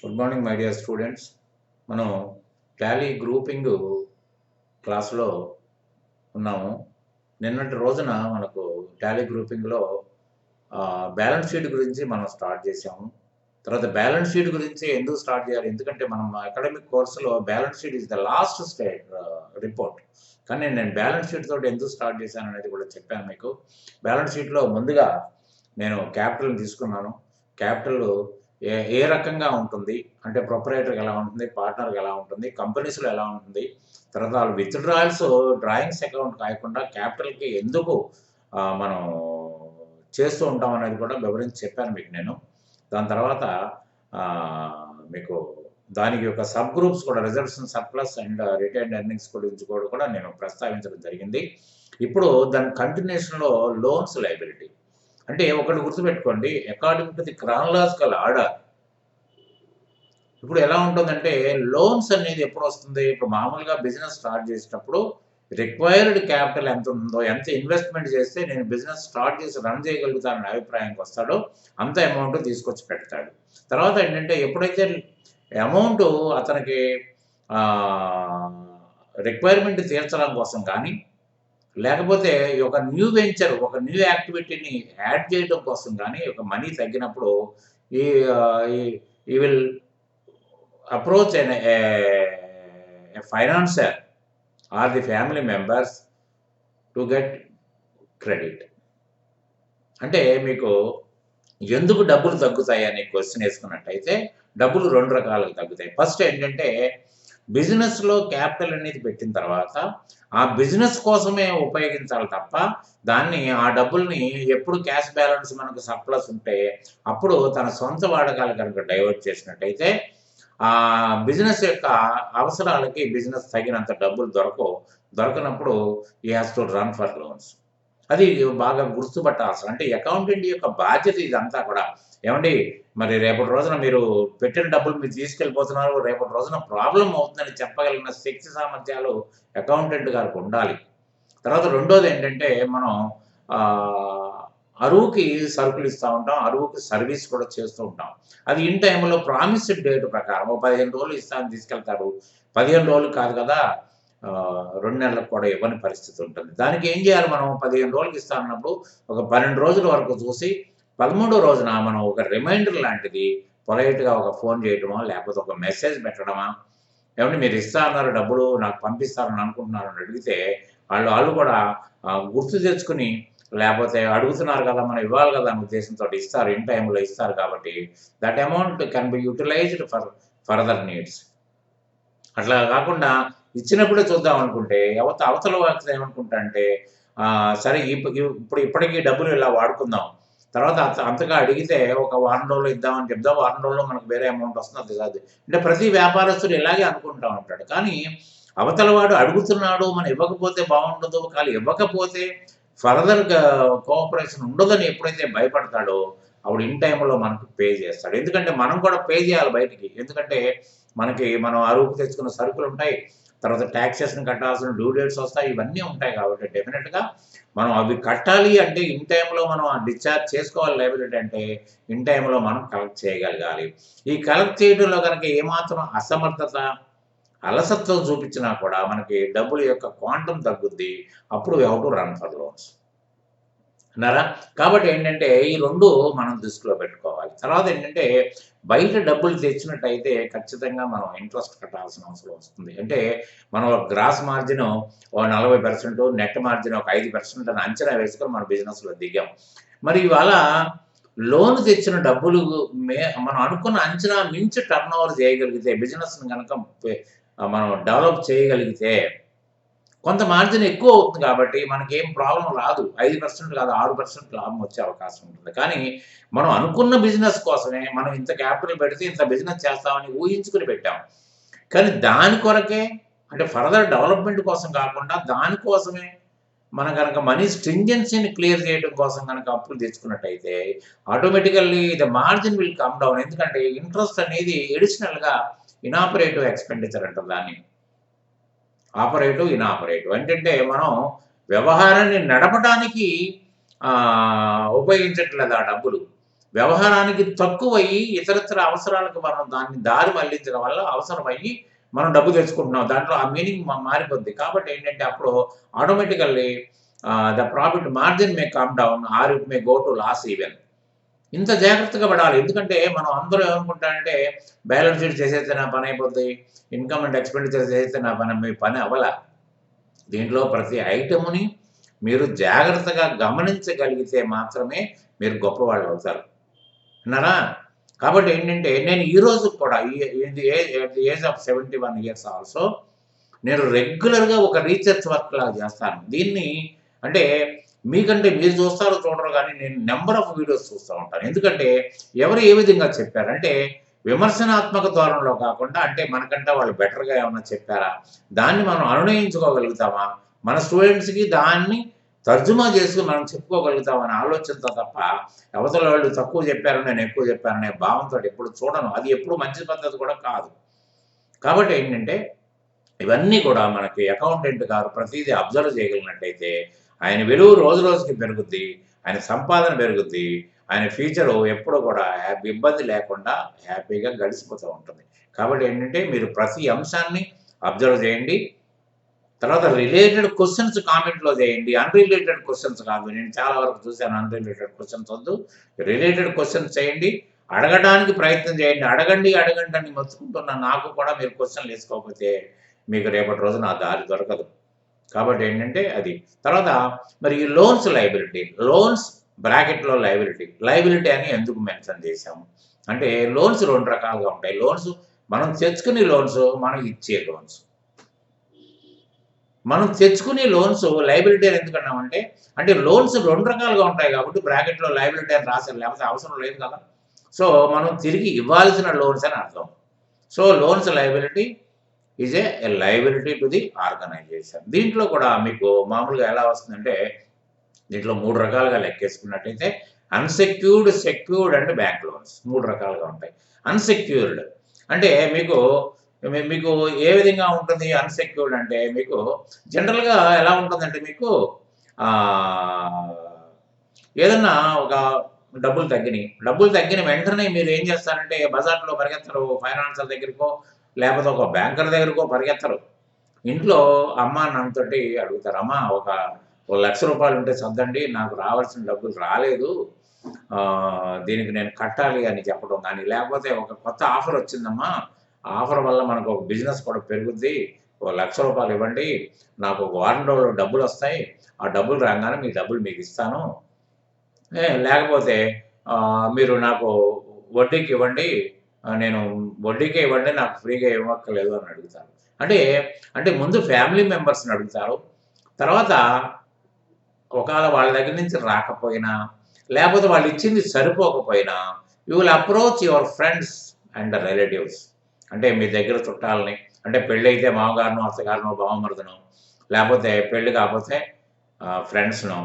Good morning my dear students. మనం Tally grouping క్లాస్లో ఉన్నాము. నిన్నటి రోజున మనకు టాలీ గ్రూపింగ్లో బ్యాలెన్స్ షీట్ గురించి మనం స్టార్ట్ చేసాము. తర్వాత బ్యాలెన్స్ షీట్ గురించి ఎందుకు స్టార్ట్ చేయాలి, ఎందుకంటే మనం అకాడమిక్ కోర్సులో balance sheet is the last stage report. కానీ నేను బ్యాలెన్స్ షీట్ తోటి ఎందుకు స్టార్ట్ చేశాను అనేది కూడా చెప్పాను మీకు. బ్యాలెన్స్ షీట్లో ముందుగా నేను క్యాపిటల్ తీసుకున్నాను. క్యాపిటల్ ఏ ఏ రకంగా ఉంటుంది అంటే ప్రొపరేటర్కి ఎలా ఉంటుంది, పార్ట్నర్కి ఎలా ఉంటుంది, కంపెనీస్లో ఎలా ఉంటుంది, తర్వాత వాళ్ళు విత్డ్రాయల్స్ డ్రాయింగ్స్ అకౌంట్ కాకుండా క్యాపిటల్కి ఎందుకు మనం చేస్తూ ఉంటాం అనేది కూడా వివరించి చెప్పాను మీకు నేను. దాని తర్వాత మీకు దానికి ఒక సబ్ గ్రూప్స్ కూడా reserves surplus and retired earnings గురించి కూడా నేను ప్రస్తావించడం జరిగింది. ఇప్పుడు దాని కంటిన్యూషన్లో లోన్స్ లయబిలిటీ అంటే ఒకటి గుర్తుపెట్టుకోండి, according to the chronological order ఇప్పుడు ఎలా ఉంటుందంటే లోన్స్ అనేది ఎప్పుడు వస్తుంది, ఇప్పుడు మామూలుగా బిజినెస్ స్టార్ట్ చేసేటప్పుడు రిక్వైర్డ్ క్యాపిటల్ ఎంత ఉందో, ఎంత ఇన్వెస్ట్మెంట్ చేస్తే నేను బిజినెస్ స్టార్ట్ చేసి రన్ చేయగలుగుతానని అభిప్రాయానికి వస్తాడో అంత అమౌంట్ తీసుకొచ్చి పెడతాడు. తర్వాత ఏంటంటే ఎప్పుడైతే అమౌంట్ అతనికి రిక్వైర్మెంట్ తీర్చడం కోసం కానీ లేకపోతే ఒక న్యూ వెంచర్, ఒక న్యూ యాక్టివిటీని యాడ్ చేయడం కోసం కానీ ఒక మనీ తగ్గినప్పుడు ఈ will approach a financier or the family members to get credit. అంటే మీకు ఎందుకు డబ్బులు తగ్గుతాయి అని క్వశ్చన్ వేసుకున్నట్టయితే డబ్బులు రెండు రకాలుగా తగ్గుతాయి. ఫస్ట్ ఏంటంటే బిజినెస్లో క్యాపిటల్ అనేది పెట్టిన తర్వాత ఆ బిజినెస్ కోసమే ఉపయోగించాలి తప్ప ఆ డబ్బుల్ని ఎప్పుడు క్యాష్ బ్యాలెన్స్ మనకు సర్ప్లస్ ఉంటే అప్పుడు తన సొంత వాడకాలు కనుక డైవర్ట్ చేసినట్టయితే ఆ బిజినెస్ యొక్క అవసరాలకి బిజినెస్ తగినంత డబ్బులు దొరకనప్పుడు ఈ has to run for loans. అది బాగా గుర్తుపట్టాల్సిన, అంటే అకౌంటెంట్ యొక్క బాధ్యత ఇదంతా కూడా. ఏమండి, మరి రేపటి రోజున మీరు పెట్టిన డబ్బులు మీరు తీసుకెళ్ళిపోతున్నారు, రేపటి రోజున ప్రాబ్లం అవుతుందని చెప్పగలిగిన శక్తి సామర్థ్యాలు అకౌంటెంట్ గారికి ఉండాలి. తర్వాత రెండోది ఏంటంటే మనం అరువుకి సరుకులు ఇస్తూ ఉంటాం, అరువుకి సర్వీస్ కూడా చేస్తూ ఉంటాం. అది ఇన్ టైంలో ప్రామిస్డ్ డేట్ ప్రకారం 15 రోజులు ఇస్తామని తీసుకెళ్తారు. 15 రోజులు కాదు కదా, 2 నెలలకు కూడా ఇవ్వని పరిస్థితి ఉంటుంది. దానికి ఏం చేయాలి, మనం 15 రోజులకి ఇస్తామన్నప్పుడు ఒక 12 రోజుల వరకు చూసి 13వ రోజున మనం ఒక రిమైండర్ లాంటిది పొలైట్గా ఒక ఫోన్ చేయటమో లేకపోతే ఒక మెసేజ్ పెట్టడమా, ఏమంటే మీరు ఇస్తా అన్నారు డబ్బులు నాకు పంపిస్తారని అనుకుంటున్నారు అని అడిగితే వాళ్ళు కూడా గుర్తు తెచ్చుకుని, లేకపోతే అడుగుతున్నారు కదా మనం ఇవ్వాలి కదా అనే ఉద్దేశంతో ఇస్తారు, ఇన్ టైంలో ఇస్తారు. కాబట్టి that amount can be utilised for further needs. అట్లా కాకుండా ఇచ్చినప్పుడే చూద్దాం అనుకుంటే అవతల వాళ్ళకి ఏమనుకుంటా అంటే సరే ఇప్పటికీ డబ్బులు ఇలా వాడుకుందాం, తర్వాత అంతగా అడిగితే ఒక వారం రోజులు ఇద్దామని చెప్దాం, వారం రోజుల్లో మనకు వేరే అమౌంట్ వస్తుంది. అది కాదు అంటే ప్రతి వ్యాపారస్తుడు ఇలాగే అనుకుంటా ఉంటాడు. కానీ అవతల వాడు అడుగుతున్నాడు, మనం ఇవ్వకపోతే బాగుండదు, కానీ ఇవ్వకపోతే ఫర్దర్ కోఆపరేషన్ ఉండదని ఎప్పుడైతే భయపడతాడో అప్పుడు ఇన్ టైంలో మనకు పే చేస్తాడు. ఎందుకంటే మనం కూడా పే చేయాలి బయటికి. ఎందుకంటే మనం అరువుకు తెచ్చుకున్న సరుకులు ఉంటాయి, తర్వాత ట్యాక్సేషన్ కట్టాల్సిన డ్యూ డేట్స్ వస్తాయి, ఇవన్నీ ఉంటాయి. కాబట్టి డెఫినెట్గా మనం అవి కట్టాలి అంటే ఇన్ టైంలో మనం డిశ్చార్జ్ చేసుకోవాలి. లయబిలిటీ అంటే ఇన్ టైంలో మనం కలెక్ట్ చేయగలగాలి. ఈ కలెక్ట్ చేయడంలో కనుక ఏమాత్రం అసమర్థత, అలసత్వం చూపించినా కూడా మనకి డబ్బుల యొక్క క్వాంటం తగ్గుద్ది. అప్పుడు we have to run for loans అన్నారా. కాబట్టి ఏంటంటే ఈ రెండు మనం దృష్టిలో పెట్టుకోవాలి. తర్వాత ఏంటంటే బయట డబ్బులు తెచ్చినట్టయితే ఖచ్చితంగా మనం ఇంట్రెస్ట్ కట్టాల్సిన అవసరం వస్తుంది. అంటే మనం గ్రాస్ మార్జిన్ 40%, నెట్ మార్జిన్ ఒక 5% అని అంచనా వేసుకొని మన బిజినెస్లో దిగాం. మరి ఇవాళ లోన్ తెచ్చిన డబ్బులు మనం అనుకున్న అంచనా మించి టర్న్ ఓవర్ చేయగలిగితే, బిజినెస్ని కనుక మనం డెవలప్ చేయగలిగితే కొంత మార్జిన్ ఎక్కువ అవుతుంది. కాబట్టి మనకేం ప్రాబ్లం రాదు. 5% కాదు 6% లాభం వచ్చే అవకాశం ఉంటుంది. కానీ మనం అనుకున్న బిజినెస్ కోసమే మనం ఇంత క్యాపిటల్ పెడితే ఇంత బిజినెస్ చేస్తామని ఊహించుకుని పెట్టాం. కానీ దాని కొరకే, అంటే ఫర్దర్ డెవలప్మెంట్ కోసం కాకుండా దానికోసమే మనం కనుక మనీ స్ట్రింజెన్సీని క్లియర్ చేయడం కోసం కనుక అప్పులు తెచ్చుకున్నట్టయితే automatically the margin will come down. ఎందుకంటే ఇంట్రెస్ట్ అనేది ఎడిషనల్గా ఇనాపరేటివ్ ఎక్స్పెండిచర్ అంటారు దాన్ని. ఆపరేటివ్, ఇనాపరేటివ్ ఏంటంటే మనం వ్యవహారాన్ని నడపడానికి ఉపయోగించట్లేదు ఆ డబ్బులు. వ్యవహారానికి తక్కువయ్యి ఇతరత్ర అవసరాలకు మనం దాన్ని దారి మళ్లించడం వల్ల అవసరమయ్యి మనం డబ్బు తెచ్చుకుంటున్నాం. దాంట్లో ఆ మీనింగ్ మారిపోద్ది. కాబట్టి ఏంటంటే అప్పుడు automatically the profit margin may come down or it may go to loss even. ఇంత జాగ్రత్తగా పడాలి. ఎందుకంటే మనం అందరూ ఏమనుకుంటారంటే బ్యాలెన్స్ షీట్ చేసేస్తే నా పని అయిపోద్ది. ఇన్‌కమ్ అండ్ ఎక్స్‌పెండిచర్ చేసేస్తే నా మీ పని అవ్వలా. దీంట్లో ప్రతి ఐటెముని మీరు జాగ్రత్తగా గమనించగలిగితే మాత్రమే మీరు గొప్పవాళ్ళవుతారు. విన్నారా? కాబట్టి ఏంటంటే నేను ఈ రోజు కూడా at the age of 71 years also నేను రెగ్యులర్‌గా ఒక రీసెర్చ్ వర్క్ లాగా చేస్తాను. దీన్ని అంటే మీకంటే మీరు చూస్తారో చూడరో గానీ నేను నంబర్ ఆఫ్ వీడియోస్ చూస్తా ఉంటాను. ఎందుకంటే ఎవరు ఏ విధంగా చెప్పారంటే విమర్శనాత్మక ధోరణిలో కాకుండా అంటే మనకంటే వాళ్ళు బెటర్‌గా ఏమన్నా చెప్పారా? దాన్ని మనం అనునయించుకోగలుగుతామా? మన స్టూడెంట్స్‌కి దాన్ని తర్జుమా చేసుకొని మనం చెప్పుకోగలుగుతామనే ఆలోచనతో తప్ప అవతల వాళ్ళు తక్కువ చెప్పారు, నేను ఎక్కువ చెప్పాననే భావంతోటి ఎప్పుడు చూడను. అది ఎప్పుడు మంచి పద్ధతి కూడా కాదు. కాబట్టి ఏంటంటే ఇవన్నీ కూడా మనకి అకౌంటెంట్ గారు ప్రతీదీ అబ్జర్వ్ చేయగలిగినట్టయితే ఆయన విలువ రోజు రోజుకి పెరుగుద్ది. ఆయన సంపాదన పెరుగుద్ది. ఆయన ఫ్యూచరు ఎప్పుడు కూడా ఇబ్బంది లేకుండా హ్యాపీగా గడిచిపోతూ ఉంటుంది. కాబట్టి ఏంటంటే మీరు ప్రతి అంశాన్ని అబ్జర్వ్ చేయండి. తర్వాత రిలేటెడ్ క్వెషన్స్ కామెంట్‌లో చేయండి. అన్‌రిలేటెడ్ క్వెషన్స్ కాదు. నేను చాలా వరకు చూసాను అన్‌రిలేటెడ్ క్వెషన్స్ వద్దు. రిలేటెడ్ క్వెషన్స్ చేయండి. అడగడానికి ప్రయత్నం చేయండి. అడగండి, అడగండి అని మొత్తుకుంటున్న నాకు కూడా మీరు క్వెషన్‌లు ఏసుకోకపోతే మీకు రేపటి రోజున ఆ దారి దొరకదు. కాబట్టి ఏంటంటే అది. తర్వాత మరి ఈ లోన్స్ లయబిలిటీ. లోన్స్ బ్రాకెట్‌లో లయబిలిటీ. లయబిలిటీ అని ఎందుకు మెన్షన్ చేశాము? అంటే లోన్స్ 2 రకాలుగా ఉంటాయి. లోన్స్ మనం తెచ్చుకునే లోన్స్, మనం ఇచ్చే లోన్స్. మనం తెచ్చుకునే లోన్స్ లయబిలిటీ అని ఎందుకన్నామంటే, అంటే లోన్స్ 2 రకాలుగా ఉంటాయి కాబట్టి బ్రాకెట్‌లో లయబిలిటీ అని రాసారు. లేకపోతే అవసరం లేదు కదా! సో, మనం తిరిగి ఇవ్వాల్సిన లోన్స్ అని అర్థం. So, loans liability is a liability to the organisation. దీంట్లో కూడా మీకు మామూలుగా ఎలా వస్తుందంటే, దీంట్లో 3 రకాలుగా లెక్కేసుకున్నట్టయితే unsecured, secured and bank loans 3 రకాలుగా ఉంటాయి. అన్‌సెక్యూర్డ్ అంటే మీకు ఏ విధంగా ఉంటుంది అన్‌సెక్యూర్డ్ అంటే మీకు జనరల్‌గా ఎలా ఉంటుందంటే మీకు ఆహ్, ఏదన్నా ఒక డబ్బులు తగ్గినియి. డబ్బులు తగ్గిన వెంటనే మీరు ఏం చేస్తారంటే బజార్‌లో పరిగెత్తరు. ఫైనాన్సర్ దగ్గరికో, లేకపోతే ఒక బ్యాంకర్ దగ్గరకో పరిగెత్తరు. ఇంట్లో అమ్మ, నాన్నతోటి అడుగుతారు. అమ్మ ఓ ₹1,00,000 ఉంటే సర్దండి. నాకు రావాల్సిన డబ్బులు రాలేదు. దీనికి నేను కట్టాలి అని చెప్పడం గాని, లేకపోతే ఒక కొత్త ఆఫర్ వచ్చిందమ్మా. ఆ ఆఫర్ వల్ల మనకు ఒక బిజినెస్ కూడా పెరుగుద్ది. ఓ ₹1,00,000 ఇవ్వండి. నాకు ఒక వారం రోజుల్లో డబ్బులొస్తాయి. ఆ డబ్బులు రాంగానే మీ డబ్బులు మీకిస్తాను. లేకపోతే మీరు నాకు వడ్డీకి ఇవ్వండి. నేను వడ్డీకే ఇవ్వండి. నాకు ఫ్రీగా ఇవ్వక్కర్లేదు అని అడుగుతారు. అంటే, అంటే ముందు ఫ్యామిలీ మెంబర్స్‌ని అడుగుతారు. తర్వాత ఒకవేళ వాళ్ళ దగ్గర నుంచి రాకపోయినా, లేపోతే వాళ్ళిచ్చింది సరిపోకపోయినా, you will approach your friends and relatives. అంటే మీ దగ్గర చుట్టాలని, అంటే పెళ్ళైతే మామగారినో, అత్తగారినో, బావమరుదునో, లేపోతే పెళ్లి కాపోతే ఫ్రెండ్స్‌నో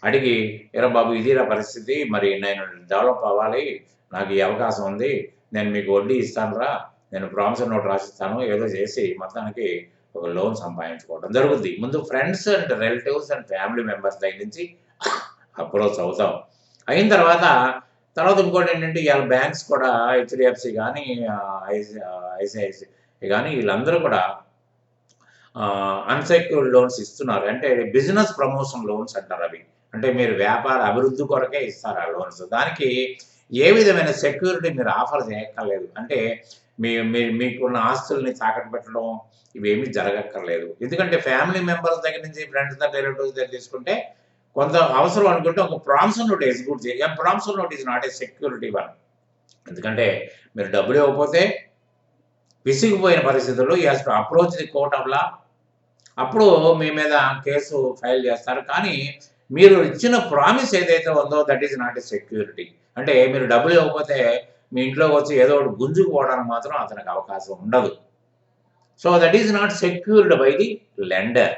అడిగి, "ఏరా బాబు ఇదిరా పరిస్థితి. మరి నేను డెవలప్ అవ్వాలి. నాకు ఈ అవకాశం ఉంది. నేను మీకు వడ్డీ ఇస్తానురా. నేను ప్రామిసరీ నోట్ రాసిస్తాను." ఏదో చేసి మొత్తానికి ఒక లోన్ సంపాదించుకోవడం జరుగుద్ది. ముందు friends and relatives and family members దగ్గర నుంచి అప్రోచ్ అవుతాం. అయిన తర్వాత ఇంకోటేంటంటే ఇయాల బ్యాంక్స్ కూడా హెచ్‌డీఎఫ్‌సి గానీ, ఐసీఐసీఐ గానీ వీళ్ళందరూ కూడా అన్‌సెక్యూర్డ్ లోన్స్ ఇస్తున్నారు. అంటే బిజినెస్ ప్రమోషన్ లోన్స్ అంటారవి. అంటే మీరు వ్యాపార అభివృద్ధి కొరకే ఇస్తారు ఆ లోన్స్. దానికి ఏ విధమైన సెక్యూరిటీ మీరు ఆఫర్ చేయక్కర్లేదు. అంటే మీకున్న ఆస్తుల్ని తాకట్టు పెట్టడం ఇవేమీ జరగక్కర్లేదు. ఎందుకంటే ఫ్యామిలీ మెంబర్స్ దగ్గర నుంచి, ఫ్రెండ్స్ దగ్గర, రిలేటివ్స్ దగ్గర తీసుకుంటే కొంత అవసరం అనుకుంటే ఒక ప్రామిసరీ నోట్ ఎగ్జిక్యూట్ చేయాలి. Promissory note is not A security one. ఎందుకంటే మీరు డబ్బులు ఇవ్వకపోతే విసిగిపోయిన పరిస్థితుల్లో you has to approach the court of law. అప్పుడు మీ మీద కేసు ఫైల్ చేస్తారు. కానీ మీరు ఇచ్చిన ప్రామిస్ ఏదైతే ఉందో that is not a security. అంటే మీరు డబ్బులు ఇవ్వకపోతే మీ ఇంట్లోకి వచ్చి ఏదో ఒకటి గుంజుకుపోవడానికి మాత్రం అతనికి అవకాశం ఉండదు. So that is not secured by the lender.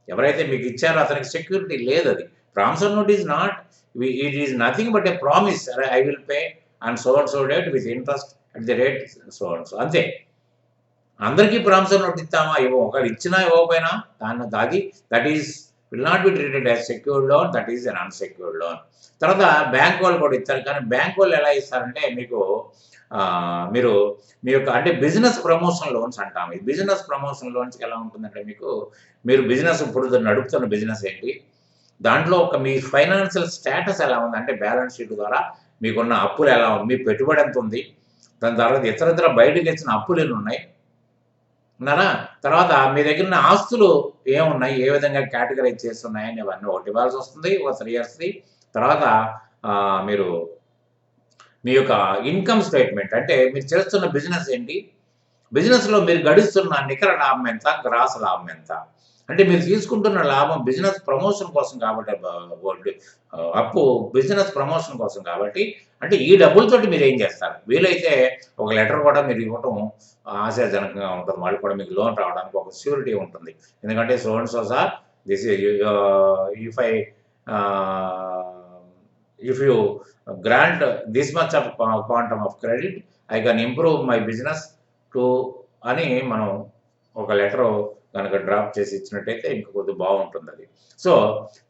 ఎవరైతే మీకు ఇచ్చారో అతనికి సెక్యూరిటీ లేదది. Promissory note is not it is nothing but a promise. I will pay on so and so date with interest at the rate so and so అంతే. అందరికీ promissory note ఇస్తామా? ఇవ్వం. ఒకవేళ ఇచ్చినా ఇవ్వకపోయినా that is will not be treated as secured loan, that is un unsecured loan. తర్వాత bank వాళ్ళు కూడా ఇస్తారు. కానీ బ్యాంక్ వాళ్ళు ఎలా ఇస్తారంటే మీకు మీరు మీ యొక్క అంటే బిజినెస్ ప్రమోషన్ లోన్స్ అంటాం. ఈ బిజినెస్ ప్రమోషన్ లోన్స్కి ఎలా ఉంటుందంటే మీరు బిజినెస్ ఇప్పుడు నడుపుతున్న బిజినెస్ ఏంటి, దాంట్లో ఒక మీ ఫైనాన్షియల్ స్టేటస్ ఎలా ఉంది, అంటే బ్యాలెన్స్ షీట్ ద్వారా మీకున్న అప్పులు ఎలా ఉంది, మీ పెట్టుబడి ఎంత ఉంది, దాని తర్వాత ఇతర బయటకు తెచ్చిన అప్పులు ఎన్ని ఉన్నాయి ఉన్నారా, తర్వాత మీ దగ్గర ఉన్న ఆస్తులు ఏమున్నాయి, ఏ విధంగా కేటగరైజ్ చేస్తున్నాయని అవన్నీ ఒకటి ఇవ్వాల్సి వస్తుంది ఒక 3 ఇయర్స్ది. తర్వాత మీరు మీ యొక్క ఇన్కమ్ స్టేట్మెంట్, అంటే మీరు చేస్తున్న బిజినెస్ ఏంటి, బిజినెస్లో మీరు గడిస్తున్న నికర లాభం ఎంత, గ్రాస్ లాభం ఎంత, అంటే మీరు తీసుకుంటున్న లాభం బిజినెస్ ప్రమోషన్ కోసం కాబట్టి అప్పు బిజినెస్ ప్రమోషన్ కోసం కాబట్టి, అంటే ఈ డబ్బులతోటి మీరు ఏం చేస్తారు. వీలైతే ఒక లెటర్ కూడా మీరు ఇవ్వటం ఆశాజనకంగా ఉంటుంది. వాళ్ళు కూడా మీకు లోన్ రావడానికి ఒక ష్యూరిటీ ఉంటుంది. ఎందుకంటే so and so sir this if you grant this much of quantum of credit I can improve my business to అని మనం ఒక లెటర్ కనుక డ్రాప్ చేసి ఇచ్చినట్టయితే ఇంకా కొద్దిగా బాగుంటుంది అది. సో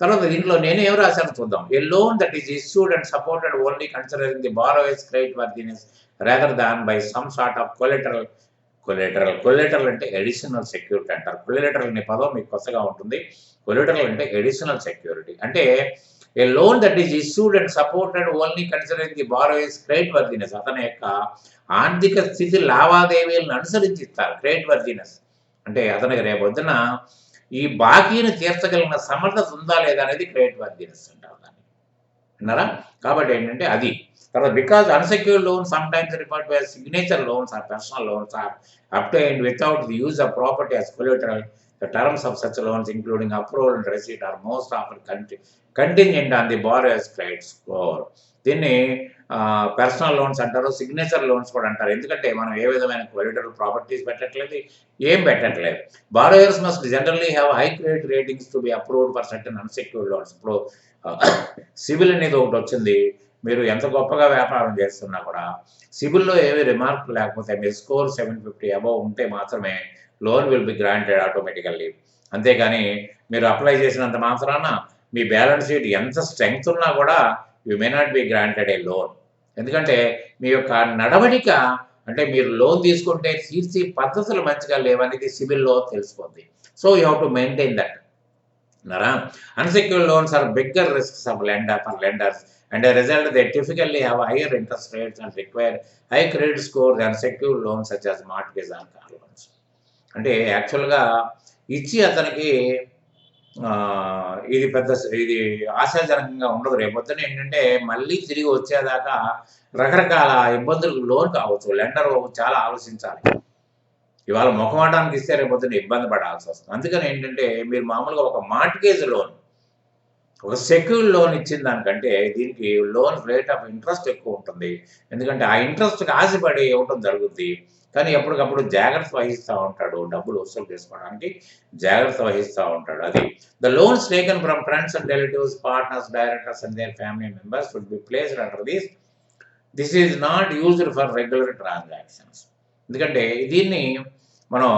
తర్వాత దీంట్లో నేను ఏం రాశాను చూద్దాం. A loan that is issued and supported only considering the borrower's credit worthiness rather than by some sort of collateral అంటే అడిషనల్ సెక్యూరిటీ అంటారు. కొలెటరల్ అనే పదం మీకు కొత్తగా ఉంటుంది. కొలెటరల్ అంటే అడిషనల్ సెక్యూరిటీ, అంటే a loan that is issued and supported only considering the borrower's credit worthiness, అతని యొక్క ఆర్థిక స్థితి లావాదేవీలను అనుసరించి ఇస్తారు. క్రెడిట్ వర్దినెస్ అంటే అతనికి రేపొద్దున ఈ బాకీని తీర్చగలిగిన సమర్థత ఉందా లేదా అనేది క్రెడిట్ వర్దినెస్ అంటారు దాన్ని, విన్నారా. కాబట్టి ఏంటంటే అది. తర్వాత because unsecured loans sometimes referred to as signature loans or personal loans are obtained without the use of property as collateral, the terms of such loans including approval and receipt are most often contingent on the borrower's credit score. దీన్ని personal loans అంటారు, signature loans కూడా అంటారు. ఎందుకంటే మనం ఏ విధమైన collateral properties పెట్టట్లేదు, ఏం పెట్టట్లేదు. Borrowers must generally have high credit ratings to be approved for certain unsecured loans. ఇప్పుడు సిబిల్ అనేది ఒకటి వచ్చింది. మీరు ఎంత గొప్పగా వ్యాపారం చేస్తున్నా కూడా సిబిల్లో ఏవి రిమార్క్ లేకపోతే మీ స్కోర్ 750 అబవ్ ఉంటే మాత్రమే loan will be granted automatically. అంతేగాని మీరు అప్లై చేసినంత మాత్రాన మీ బ్యాలెన్స్ షీట్ ఎంత స్ట్రెంగ్త్ ఉన్నా కూడా you may not be granted A loan. ఎందుకంటే మీ యొక్క నడవడిక, అంటే మీరు లోన్ తీసుకుంటే తీర్చి పద్ధతులు మంచిగా లేవనేది సిబిల్లో తెలిసిపోద్ది. So you have to maintain that. Unsecured loans are bigger risks of lenders, and as a result, they typically have higher interest rates and require high credit score than secured loans such as mortgage or car loans. అంటే యాక్చువల్గా ఇచ్చి అతనికి ఇది ఆశాజనకంగా ఉండదు. రేపొద్దున ఏంటంటే మళ్ళీ తిరిగి వచ్చేదాకా రకరకాల ఇబ్బందులకు లోన్ కావచ్చు. లెండర్ చాలా ఆలోచించాలి. ఇవాళ మొఖమాటానికి ఇస్తే రేపొద్దున ఇబ్బంది పడాల్సి వస్తుంది. అందుకని ఏంటంటే మీరు మామూలుగా ఒక మార్ట్గేజ్ లోన్, ఒక సెక్యూర్డ్ లోన్ ఇచ్చిన దానికంటే దీనికి లోన్ రేట్ ఆఫ్ ఇంట్రెస్ట్ ఎక్కువ ఉంటుంది. ఎందుకంటే ఆ ఇంట్రెస్ట్కి ఆశపడి ఇవ్వటం జరుగుద్ది. కానీ ఎప్పటికప్పుడు జాగ్రత్త వహిస్తూ ఉంటాడు, డబ్బులు వసూలు చేసుకోవడానికి జాగ్రత్త వహిస్తూ ఉంటాడు. అది the loans taken from friends and relatives, partners, directors and their family members would be placed under this is not used for regular transactions. ఎందుకంటే దీన్ని మనం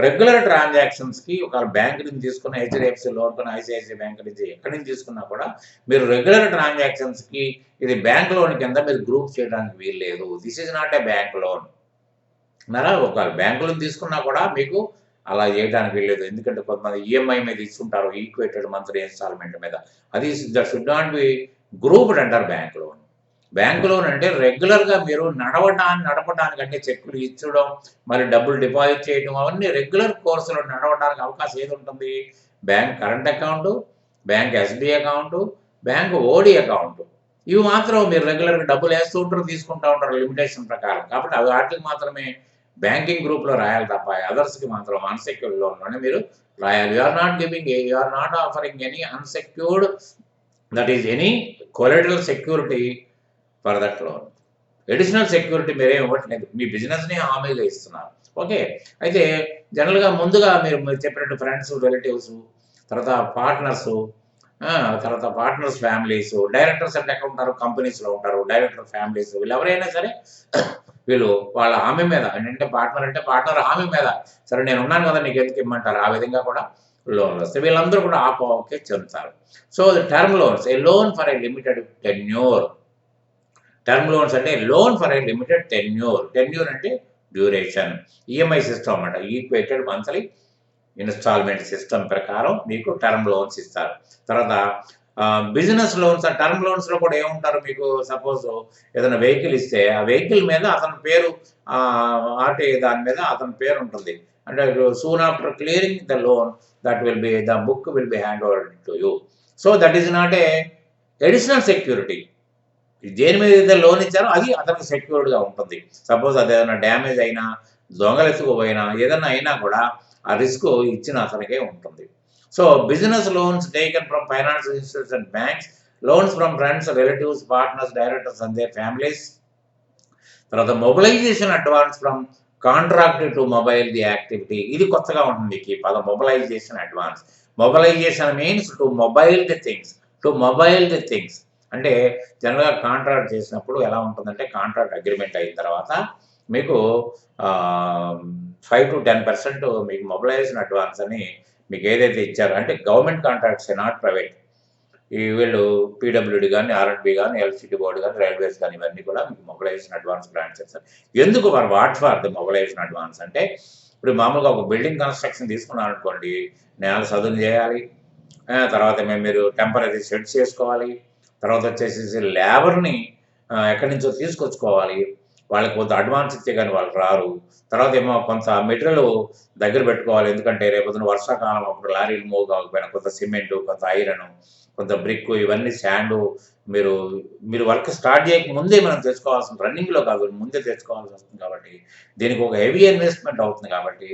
రెగ్యులర్ ట్రాన్సాక్షన్స్కి ఒక బ్యాంక్ నుంచి తీసుకున్న హెచ్డిఎఫ్సి లోన్ కానీ ఐసిఐసిఐ బ్యాంక్ నుంచి ఎక్కడి నుంచి తీసుకున్నా కూడా మీరు రెగ్యులర్ ట్రాన్సాక్షన్స్కి ఇది బ్యాంక్ లోన్ కింద మీరు గ్రూప్ చేయడానికి వీల్లేదు. This is not a bank loan అన్నారా. ఒక బ్యాంకు లోన్ తీసుకున్నా కూడా మీకు అలా చేయడానికి వీల్లేదు. ఎందుకంటే కొంతమంది ఈఎంఐ మీద తీసుకుంటారు, ఈక్వేటెడ్ మంత్లీ ఇన్స్టాల్మెంట్ మీద. అది షుడ్ నాట్ బి గ్రూప్డ్ అంటారు బ్యాంక్ లోన్. బ్యాంక్ లోన్ అంటే రెగ్యులర్గా మీరు నడపడానికంటే చెక్కులు ఇచ్చడం, మరి డబ్బులు డిపాజిట్ చేయడం, అవన్నీ రెగ్యులర్ కోర్సులో నడవడానికి అవకాశం ఏది ఉంటుంది? Bank current account, bank SD account, bank OD account. ఇవి మాత్రం మీరు రెగ్యులర్గా డబ్బులు వేస్తూ ఉంటారు, తీసుకుంటూ ఉంటారు లిమిటేషన్ ప్రకారం. కాబట్టి అవి వాటికి మాత్రమే బ్యాంకింగ్ గ్రూప్లో రాయాలి తప్ప అదర్స్కి మాత్రం అన్సెక్యూర్డ్ లోన్లోనే మీరు రాయాలి. You are not offering any unsecured, that is any collateral security for that loan. Additional security మీరేం ఇవ్వట్లేదు, మీ బిజినెస్ని హామీగా ఇస్తున్నారు. ఓకే. అయితే జనరల్గా ముందుగా మీరు చెప్పినట్టు ఫ్రెండ్స్, రిలేటివ్స్, తర్వాత పార్ట్నర్స్ ఫ్యామిలీస్, డైరెక్టర్స్ అంటే ఎక్కడ ఉంటారు? కంపెనీస్లో ఉంటారు. డైరెక్టర్ ఫ్యామిలీస్ వీళ్ళు ఎవరైనా సరే వీళ్ళు వాళ్ళ హామీ మీద, అంటే పార్ట్నర్ హామీ మీద, సరే నేను ఉన్నాను కదా నీకు ఎందుకు ఇమ్మంటారు, ఆ విధంగా కూడా లోన్లు వస్తాయి. వీళ్ళందరూ కూడా ఆ కోవకే చెందుతారు. So term loans, a loan for a limited tenure. Term loans అంటే loan for a limited tenure. Tenure అంటే డ్యూరేషన్. ఈఎంఐ సిస్టమ్ అన్నమాట. ఈక్వేటెడ్ మంత్లీ ఇన్‌స్టాల్‌మెంట్ సిస్టమ్ ప్రకారం మీకు టర్మ్ లోన్స్ ఇస్తారు. తర్వాత బిజినెస్ లోన్స్, టర్మ్ లోన్స్‌లో కూడా ఏముంటారు మీకు, సపోజ్ ఏదైనా వెహికల్ ఇస్తే ఆ వెహికల్ మీద అతని పేరు, ఆర్‌టి దాని మీద అతని పేరు ఉంటుంది. అంటే soon after clearing the loan the book will be hand overed to you. So that is not a additional security. దేని మీద అయితే లోన్ ఇచ్చారో అది అతనికి సెక్యూర్డ్‌గా ఉంటుంది. సపోజ్ అదేదైనా డ్యామేజ్ అయినా, దొంగలెత్తుకుపోయినా, ఏదన్నా అయినా కూడా ఆ రిస్క్ ఇచ్చిన అతనికే ఉంటుంది. So business loans taken from financial institutes and banks, loans from friends, relatives, partners, directors and their families. తర్వాత mobilisation advance from contract to mobile the activity. ఇది కొత్తగా ఉంటుంది మీకు ఈ పదం, mobilisation advance. Mobilisation means to mobile the things. To mobile the things అంటే జనరల్‌గా contract చేసినప్పుడు ఎలా ఉంటుందంటే, కాంట్రాక్ట్ అగ్రీమెంట్ అయిన తర్వాత మీకు 5-10% మీకు మొబిలైజేషన్ అడ్వాన్స్ అని మీకు ఏదైతే ఇచ్చారో, అంటే గవర్నమెంట్ కాంట్రాక్ట్స్, నాట్ ప్రైవేట్. వీళ్ళు పీడబ్ల్యూడీ గాని, ఆర్‌అండ్‌బీ గాని, ఎలక్ట్రిసిటీ బోర్డ్ గాని, రైల్వేస్ గాని ఇవన్నీ కూడా మీకు మొబిలైజేషన్ అడ్వాన్స్ గ్రాంట్ చేస్తారు. ఎందుకు what for the mobilisation advance అంటే, ఇప్పుడు మామూలుగా ఒక బిల్డింగ్ కన్‌స్ట్రక్షన్ తీసుకున్నారనుకోండి, నేల సదును చేయాలి. తర్వాత మీరు టెంపరరీ షెడ్స్ చేసుకోవాలి. తర్వాత వచ్చేసేసి లేబర్‌ని ఎక్కడి నుంచో తీసుకొచ్చుకోవాలి. వాళ్ళకి కొంత అడ్వాన్స్ ఇస్తే గాని వాళ్ళు రారు. తర్వాత ఏమో కొంత మెటీరియల్ దగ్గర పెట్టుకోవాలి. ఎందుకంటే రేపొద్దున వర్షాకాలం అప్పుడు లారీలు మూవ్ కాకపోయినా కొంత సిమెంటు, కొంత ఐరను, కొంత బ్రిక్కు, ఇవన్నీ శాండు మీరు మీరు వర్క్ స్టార్ట్ చేయక ముందే మనం తెచ్చుకోవాల్సిన, రన్నింగ్‌లో కాదు ముందే తెచ్చుకోవాల్సి వస్తుంది కాబట్టి, దీనికి ఒక హెవీ ఇన్వెస్ట్‌మెంట్ అవుతుంది కాబట్టి,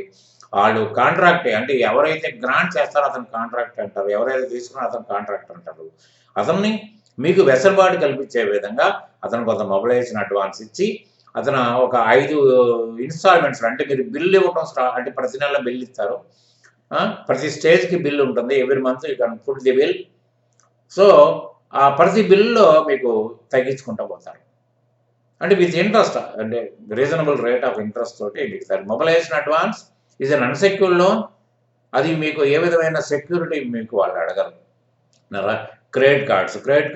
ఆళ్ళు కాంట్రాక్టే అంటే ఎవరైతే గ్రాంట్ చేస్తారో అతను కాంట్రాక్ట్ అంటారు. ఎవరైతే తీసుకున్నారో అతను కాంట్రాక్ట్ అంటారు. అతన్ని మీకు వెసులుబాటు కల్పించే విధంగా అతను కొంత మొబిలైజేషన్ అడ్వాన్స్ ఇచ్చి, అతను ఒక 5 ఇన్‌స్టాల్‌మెంట్స్‌లో, అంటే మీరు బిల్ ఇవ్వటం అంటే ప్రతి నెల బిల్ ఇస్తారు. ప్రతి స్టేజ్‌కి బిల్ ఉంటుంది. Every month you can put the bill. So ప్రతి బిల్‌లో మీకు తగ్గించుకుంటూ పోతారు. అంటే విత్ ఇంట్రెస్ట్, అంటే రీజనబుల్ రేట్ ఆఫ్ ఇంట్రెస్ట్ తోటి మీకు ఇస్తారు. Mobilisation advance is un unsecured loan. అది మీకు ఏ విధమైన సెక్యూరిటీ మీకు వాళ్ళు అడగరు. క్రెడిట్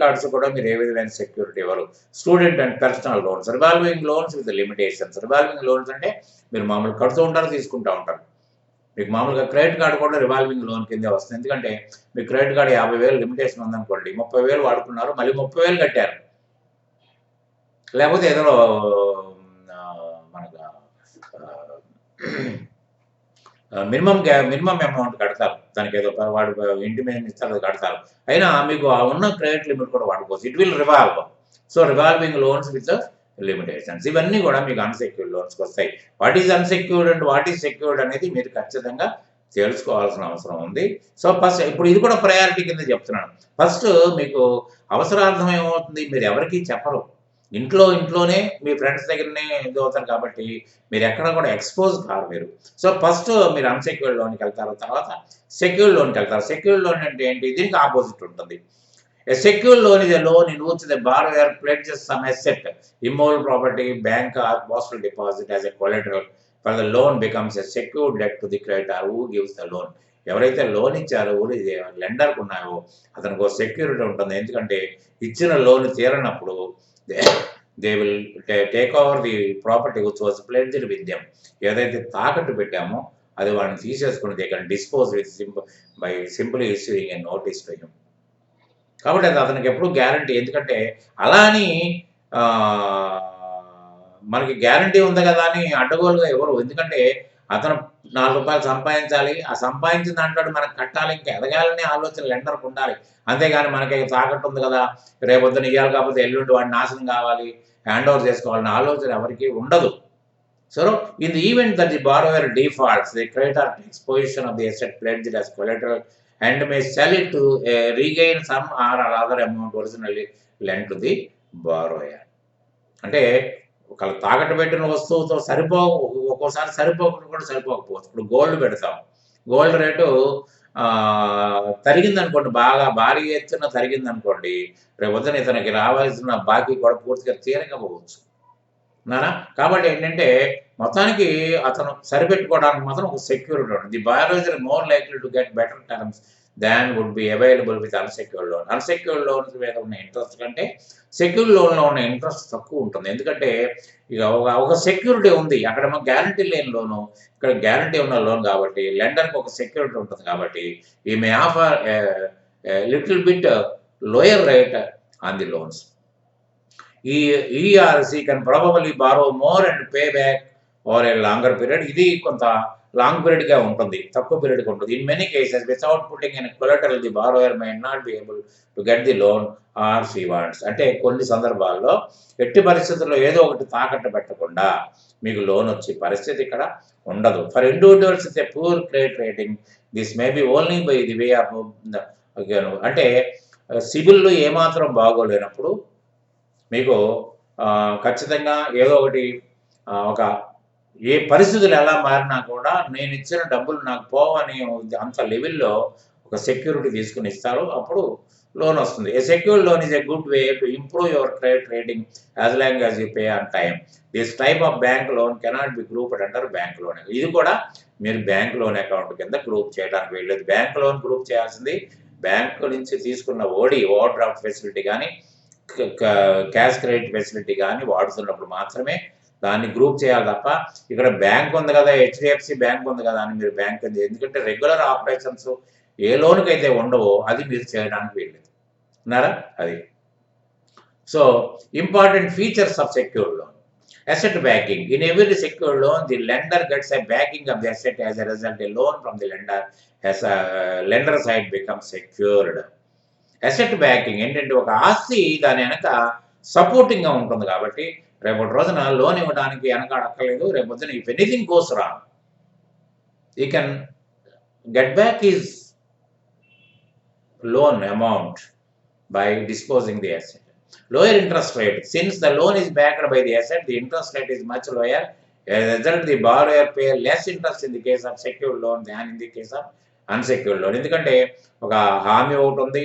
కార్డ్స్ కూడా మీరు ఏ విధమైన సెక్యూరిటీ ఇవ్వరు. Student and personal loans, revolving loans with limitations. Revolving loans అంటే మీరు మామూలుగా కడుతూ ఉంటారు, తీసుకుంటూ ఉంటారు. మీకు మామూలుగా క్రెడిట్ కార్డ్ కూడా రివాల్వింగ్ లోన్ కిందే వస్తుంది. ఎందుకంటే మీ క్రెడిట్ కార్డ్ 50,000 లిమిటేషన్ ఉందనుకోండి, 30,000 వాడుకున్నారు, మళ్ళీ 30,000 కట్టారు. లేకపోతే ఏదో మనకు మినిమం అమౌంట్ కడతారు. దానికి ఏదో వాడు ఇంటి మీద ఇస్తారు, అది కడతారు. అయినా మీకు ఆ ఉన్న క్రెడిట్ లిమిట్ కూడా వాడుకోవచ్చు. It will revolve. So revolving loans with limitations. ఇవన్నీ కూడా మీకు అన్‌సెక్యూర్డ్ లోన్స్‌కి వస్తాయి. What is unsecured and what is secured అనేది మీరు ఖచ్చితంగా తెలుసుకోవాల్సిన అవసరం ఉంది. సో ఫస్ట్ ఇప్పుడు ఇది కూడా ప్రయారిటీ కింద చెప్తున్నాను. ఫస్ట్ మీకు అవసరార్థం ఏమవుతుంది, మీరు ఎవరికీ చెప్పరు. ఇంట్లోనే మీ ఫ్రెండ్స్ దగ్గరనే ఇది అవుతారు కాబట్టి మీరు ఎక్కడ కూడా ఎక్స్‌పోజ్ కారు మీరు. సో ఫస్ట్ మీరు అన్‌సెక్యూర్డ్ లోన్‌కెళ్తారు. తర్వాత సెక్యూర్డ్ లోన్‌కెళ్తారు. సెక్యూర్డ్ లోన్ అంటే ఏంటి? దీనికి ఆపోజిట్ ఉంటుంది. A secured loan is a loan in which the borrower pledges some asset, immovable property, bank or postal deposit as a collateral for the loan becomes a secured debt to the creditor who gives the loan. ఎవరైతే loan ఇచ్చారో లెండర్‌కి ఉన్నాయో అతనికి ఒక security ఉంటుంది. ఎందుకంటే ఇచ్చిన loan తీరనప్పుడు they will take over the property which was pledged with them. ఏదైతే తాకట్టు పెట్టామో అది వాళ్ళని తీసేసుకొని they can dispose with by simply issuing a notice to him. కాబట్టి అది అతనికి ఎప్పుడు గ్యారంటీ. ఎందుకంటే అలా అని మనకి గ్యారంటీ ఉంది కదా అని అడ్డగోలుగా ఇవ్వరు. ఎందుకంటే అతను రూ. 4 సంపాదించాలి. ఆ సంపాదించిన దాంట్లో మనకు కట్టాలి, ఇంకా ఎదగాలనే ఆలోచన లెండర్‌కి ఉండాలి. అంతేగాని మనకి తాకట్టు ఉంది కదా, రేపొద్దున ఇయ్యాలి కాకపోతే ఎల్లుండి వాడు నాశనం కావాలి, హ్యాండ్ ఓవర్ చేసుకోవాలనే ఆలోచన ఎవరికీ ఉండదు. So in the event that the borrower defaults, the creditor takes position of the asset pledged as collateral and may sell it to regain some or other amount originally lent to the borrower. అంటే ఒకళ్ళు తాకట్టు పెట్టిన వస్తువుతో ఒక్కోసారి సరిపోకుండా కూడా సరిపోకపోవచ్చు. ఇప్పుడు gold పెడతాం. Gold rate తరిగిందనుకోండి, బాగా భారీ ఎత్తున తరిగిందనుకోండి, రేపొద్దున ఇతనికి రావాల్సిన బాకీ కూడా పూర్తిగా తీరకపోవచ్చు. నానా కాబట్టి ఏంటంటే మొత్తానికి అతను సరిపెట్టుకోవడానికి మాత్రం ఒక సెక్యూరిటీ ఉంటుంది. The biology more likely to get better terms than would be available with unsecured loan. Unsecured loans మీద ఉన్న ఇంట్రెస్ట్ కంటే సెక్యూర్డ్ లోన్లో ఉన్న ఇంట్రెస్ట్ తక్కువ ఉంటుంది. ఎందుకంటే ఇక ఒక సెక్యూరిటీ ఉంది, అక్కడ గ్యారంటీ లేని లోను, ఇక్కడ గ్యారంటీ ఉన్న లోన్ కాబట్టి లెండర్కి ఒక సెక్యూరిటీ ఉంటుంది కాబట్టి ఈ may offer little bit lower rate on the loans. ERC can probably borrow more and pay back over a longer period. ఇది కొంత లాంగ్ పీరియడ్గా ఉంటుంది, తక్కువ పీరియడ్గా ఉంటుంది. In many cases without putting in collateral the borrower might not be able to get the loan or she wants. అంటే కొన్ని సందర్భాల్లో ఎట్టి పరిస్థితుల్లో ఏదో ఒకటి తాకట్టు పెట్టకుండా మీకు లోన్ వచ్చే పరిస్థితి ఇక్కడ ఉండదు. For individuals with a poor credit rating this may be only by the way of అంటే సిబిల్ ఏమాత్రం బాగోలేనప్పుడు మీకు ఖచ్చితంగా ఏదో ఒకటి ఒక ఏ పరిస్థితులు ఎలా మారినా కూడా నేను ఇచ్చిన డబ్బులు నాకు పోవని అంత లెవెల్లో ఒక సెక్యూరిటీ తీసుకుని ఇస్తారు, అప్పుడు లోన్ వస్తుంది. A secured loan is a good way to improve your credit rating as long as you pay on time. This type of bank loan cannot be grouped under bank loan. ఇది కూడా మీరు bank loan account కింద group చేయడానికి వెళ్ళలేదు. Bank loan group చేయాల్సింది bank నుంచి తీసుకున్న overdraft facility కానీ క్యాష్ క్రెడిట్ ఫెసిలిటీ కానీ వాడుతున్నప్పుడు మాత్రమే దాన్ని గ్రూప్ చేయాలి తప్ప ఇక్కడ బ్యాంక్ ఉంది కదా, HDFC బ్యాంక్ ఉంది కదా అని మీరు బ్యాంక్ ఎందుకంటే రెగ్యులర్ ఆపరేషన్స్ ఏ లోన్కి అయితే ఉండవో అది మీరు చేయడానికి వెళ్ళలేదు అన్నారా. అది so important features of secured loan. Asset backing. In every secured loan, the lender gets a backing of the asset. As a result, a loan from the lender has a lender side becomes secured. Asset backing ఏంటంటే ఒక ఆస్తి దాని వెనక సపోర్టింగ్గా ఉంటుంది కాబట్టి రేపటి రోజున loan ఇవ్వడానికి వెనకాడక్కర్లేదు. రేపు పొద్దున if anything goes wrong you can get back his loan amount by disposing the asset. Lower interest rate. Since the loan is backed by the asset, the interest rate is much lower. As a result, the borrower pay less interest in the case of secured loan than in the case of unsecured loan. ఎందుకంటే ఒక హామీ ఒకటి ఉంది,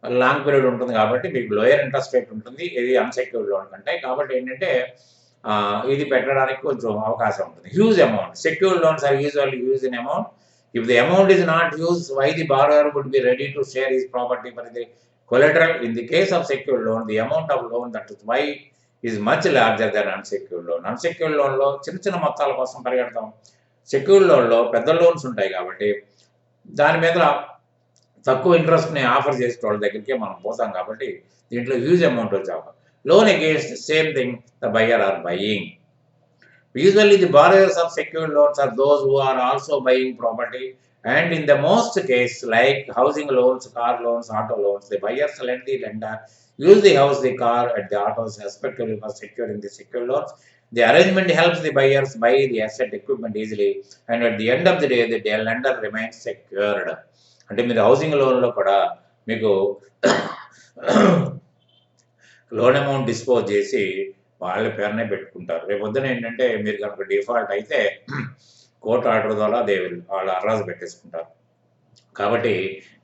long period ఉంటుంది కాబట్టి మీకు lower interest rate ఉంటుంది ఇది అన్సెక్యూర్డ్ లోన్ కంటే. కాబట్టి ఏంటంటే ఇది పెట్టడానికి కొంచెం అవకాశం ఉంటుంది. Huge amount. Secured loans are usually use in amount. If the amount is not use why the borrower would be ready to share his property for the collateral. In the case of secured loan, the amount of loan that is why is much larger than unsecured loan. Unsecured loan లో చిన్న చిన్న మొత్తాల కోసం పరిగెడతాం. Secured లోన్లో పెద్ద loans ఉంటాయి కాబట్టి దాని మీద తక్కువ ఇంట్రెస్ట్ని ఆఫర్ చేసే వాళ్ళ దగ్గరికి మనం పోతాం కాబట్టి దీంట్లో హ్యూజ్ అమౌంట్ వచ్చాక loan against same thing the buyer are buying. Usually the borrowers of secured loans are those who are also buying property. And in the most case, like housing loans, car loans, auto loans, the buyers let the lender use the house, the car, and the autos respectively for securing the secured loans. The arrangement helps the buyers buy the asset equipment easily, and at the end of the day, the lender remains secured. అంటే మీరు housing లోన్లో కూడా మీకు loan amount dispose చేసి వాళ్ళ పేరునే పెట్టుకుంటారు. రేపు పొద్దున ఏంటంటే మీరు కనుక డిఫాల్ట్ అయితే కోర్టు ఆర్డర్ ద్వారా వాళ్ళు అర్రాజు పెట్టేసుకుంటారు. కాబట్టి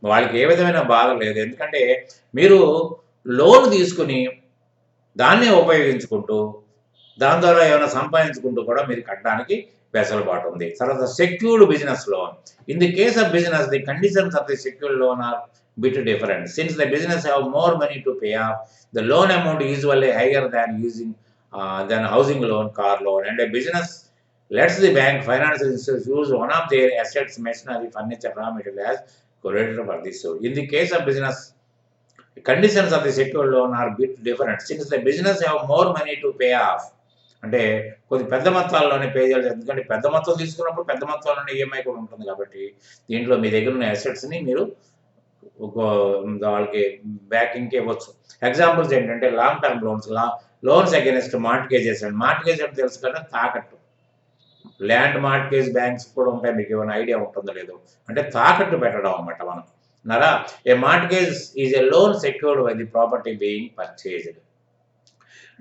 వాళ్ళకి ఏ విధమైన బాధ లేదు. ఎందుకంటే మీరు లోన్ తీసుకుని దాన్నే ఉపయోగించుకుంటూ దాని ద్వారా ఏమైనా సంపాదించుకుంటూ కూడా మీరు కట్టడానికి వెసులుబాటు ఉంది. తర్వాత secured business loan. In the case of business the conditions of the secured loan are bit different. Since the business have more money to pay off, the loan amount is usually higher than housing loan, car loan, and a business lets the bank financial institutions use one of their assets, machinery, furniture, raw material as collateral for this. So, in the case of business, the conditions of the secured loan are bit different. Since the business have more money to pay off, అంటే కొద్ది పెద్ద మొత్తాల్లోనే pay చేయాలి. ఎందుకంటే పెద్ద మొత్తం తీసుకున్నప్పుడు పెద్ద మొత్తంలోనే EMI కూడా ఉంటుంది కాబట్టి దీంట్లో మీ దగ్గర ఉన్న అసెట్స్ని మీరు వాళ్ళకి బ్యాకింగ్కి ఇవ్వచ్చు. ఎగ్జాంపుల్స్ ఏంటంటే long term loans against mortgages. And mortgage అంటే తెలుసు కదా, తాకట్టు. ల్యాండ్ మార్ట్గేజ్ బ్యాంక్స్ కూడా ఉంటాయి, మీకు ఏమైనా ఐడియా ఉంటుందో లేదో. అంటే తాకట్టు పెట్టడం అన్నమాట మనం నరా. A mortgage is a loan secured by the property being purchased.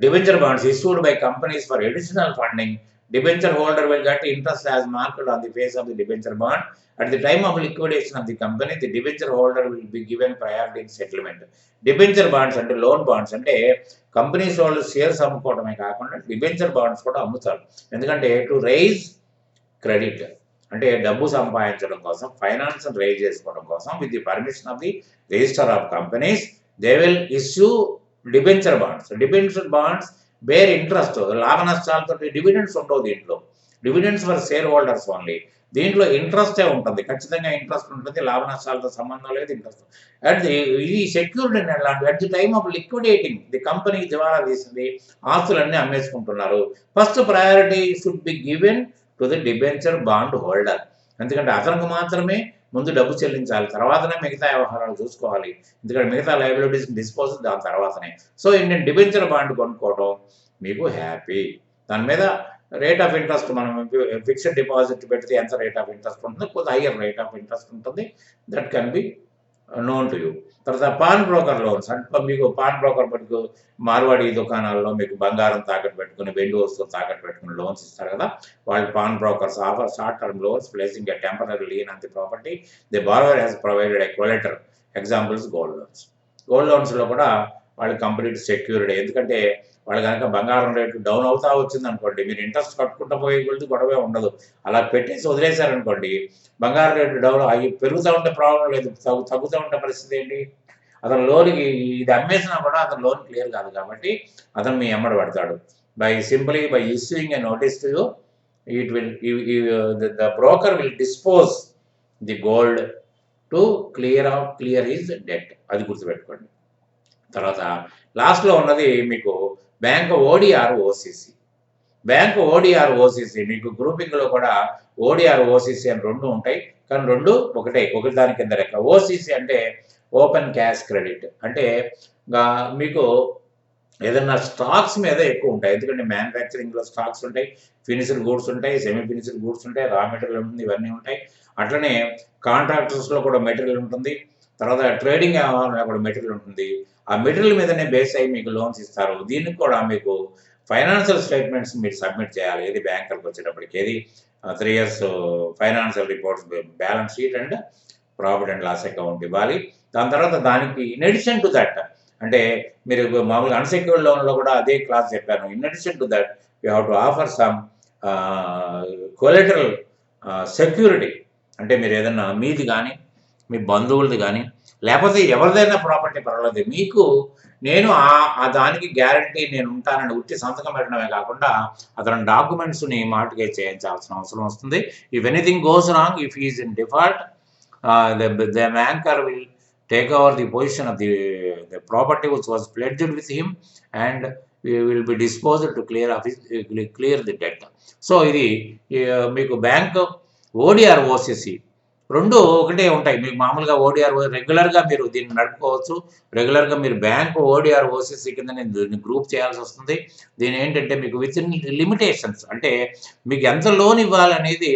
Debenture bonds issued by companies for additional funding. Debenture holder will get interest as marked on the face of the debenture bond. At the time of liquidation of the company, the debenture holder will be given priority in settlement. Debenture bonds అంటే loan bonds అంటే companies వాళ్ళు shares అమ్ముకోవడమే కాకుండా debenture bonds కూడా అమ్ముతారు. ఎందుకంటే to rise credit అంటే డబ్బు సంపాదించడం కోసం, ఫైనాన్స్ రైజ్ చేసుకోవడం కోసం with the permission of the register of companies they will issue debenture bonds. Debenture bonds bear interest, లాభ నష్టాలతో డివిడెండ్స్ ఉండవు దీంట్లో. Dividends for shareholders only. దీంట్లో ఇంట్రెస్టే ఉంటుంది, ఖచ్చితంగా ఇంట్రెస్ట్ ఉంటుంది, లాభ నష్టాలతో సంబంధం లేదు, ఇంట్రెస్ట్. ఇది సెక్యూర్డ్ లాంటి at the time of liquidating the company దివాలా తీసింది, ఆస్తులన్నీ అమ్మేసుకుంటున్నారు. First priority should be given to the debenture bond holder. ఎందుకంటే అతనికి మాత్రమే ముందు డబ్బు చెల్లించాలి, తర్వాతనే మిగతా వ్యవహారాలు చూసుకోవాలి. ఎందుకంటే మిగతా లయబిలిటీస్ డిస్పోజ్ దాని తర్వాతనే. సో ఇండియన్ డిబెంచర్ బాండ్ కొనుక్కోవడం మీకు హ్యాపీ. దాని మీద రేట్ ఆఫ్ ఇంట్రెస్ట్ మనం ఫిక్స్డ్ డిపాజిట్ పెడితే ఎంత రేట్ ఆఫ్ ఇంట్రెస్ట్ ఉంటుంది, కొద్దిగా హయ్యర్ రేట్ ఆఫ్ ఇంట్రెస్ట్ ఉంటుంది. That can be known to you. తర్వాత పాన్ బ్రోకర్ లోన్స్ అంటే మీకు పాన్ బ్రోకర్ మీకు మార్వాడి దుకాణాల్లో మీకు బంగారం తాకట్టు పెట్టుకుని, వెండి వస్తువులు తాకట్టు పెట్టుకుని లోన్స్ ఇస్తారు కదా, వాళ్ళు pawn brokers offer short term loans placing a temporary lien on the property the borrower has provided a collateral. Examples gold loans. Gold లోన్స్లో కూడా వాళ్ళు కంప్లీట్ సెక్యూరిటీ. ఎందుకంటే వాళ్ళు కనుక బంగారం రేటు డౌన్ అవుతా వచ్చింది అనుకోండి, మీరు ఇంట్రెస్ట్ కట్టుకుంటూ పోయే కొద్ది గొడవే ఉండదు. అలా పెట్టేసి వదిలేశారనుకోండి, బంగారం రేటు డౌన్ అవి పెరుగుతూ ఉంటే ప్రాబ్లం లేదు, తగ్గుతూ ఉంటే పరిస్థితి ఏంటి? అతను లోన్కి ఇది అమ్మేసినా కూడా అతను లోన్ క్లియర్ కాదు కాబట్టి అతను మీ ఎమ్మడి పడతాడు. By issuing a notice to you, it will the broker will dispose the gold to clear his debt. అది గుర్తుపెట్టుకోండి. తర్వాత లాస్ట్లో ఉన్నది మీకు bank ODR OCC. Bank ODR OCC మీకు గ్రూపింగ్లో కూడా ఓడిఆర్ ఓసిసి అని రెండు ఉంటాయి, కానీ రెండు ఒకటి దాని కింద లెక్క. ఓసిసి అంటే ఓపెన్ క్యాష్ క్రెడిట్. అంటే మీకు ఏదన్నా స్టాక్స్ మీద ఎక్కువ ఉంటాయి. ఎందుకంటే మ్యానుఫ్యాక్చరింగ్లో స్టాక్స్ ఉంటాయి, ఫినిష్డ్ గూడ్స్ ఉంటాయి, సెమీ ఫినిష్డ్ గూడ్స్ ఉంటాయి, రా మెటీరియల్ ఉంటుంది, ఇవన్నీ ఉంటాయి. అట్లనే కాంట్రాక్టర్స్లో కూడా మెటీరియల్ ఉంటుంది, తర్వాత ట్రేడింగ్ వ్యవహారంలో కూడా మెటీరియల్ ఉంటుంది. ఆ మెటీరియల్ మీదనే బేస్ అయ్యి మీకు లోన్స్ ఇస్తారు. దీనికి కూడా మీకు ఫైనాన్షియల్ స్టేట్మెంట్స్ మీరు సబ్మిట్ చేయాలి. ఏది బ్యాంకర్కి వచ్చేటప్పటికి ఏది 3 years financial reports, balance sheet and profit and loss account ఇవ్వాలి. దాని తర్వాత దానికి ఇన్ అడిషన్ టు దట్ అంటే మీరు మామూలుగా అన్సెక్యూర్డ్ లోన్లో కూడా అదే క్లాస్ చెప్పాను. In addition to that you have to offer some collateral security. అంటే మీరు ఏదన్నా మీది కానీ మీ బంధువులది కానీ లేకపోతే ఎవరిదైనా ప్రాపర్టీ పర్వాలేదు, మీకు నేను ఆ దానికి గ్యారంటీ నేను ఉంటానని ఉట్టి సంతకం పెట్టడమే కాకుండా అతని డాక్యుమెంట్స్ని మార్టిగేజ్ చేయించాల్సిన అవసరం వస్తుంది. If anything goes wrong, if is in default, the banker will take over the position of the property which was pledged with him and will be disposed to clear the debt. So ఇది మీకు bank ODR OCC రెండు ఒకటే ఉంటాయి. మీకు మామూలుగా ODR రెగ్యులర్గా మీరు దీన్ని నడుపుకోవచ్చు. రెగ్యులర్గా మీరు బ్యాంక్ ఓడిఆర్ ఓసిసి కింద దీన్ని గ్రూప్ చేయాల్సి వస్తుంది. దీని ఏంటంటే మీకు విత్ ఇన్ లిమిటేషన్స్, అంటే మీకు ఎంత లోన్ ఇవ్వాలనేది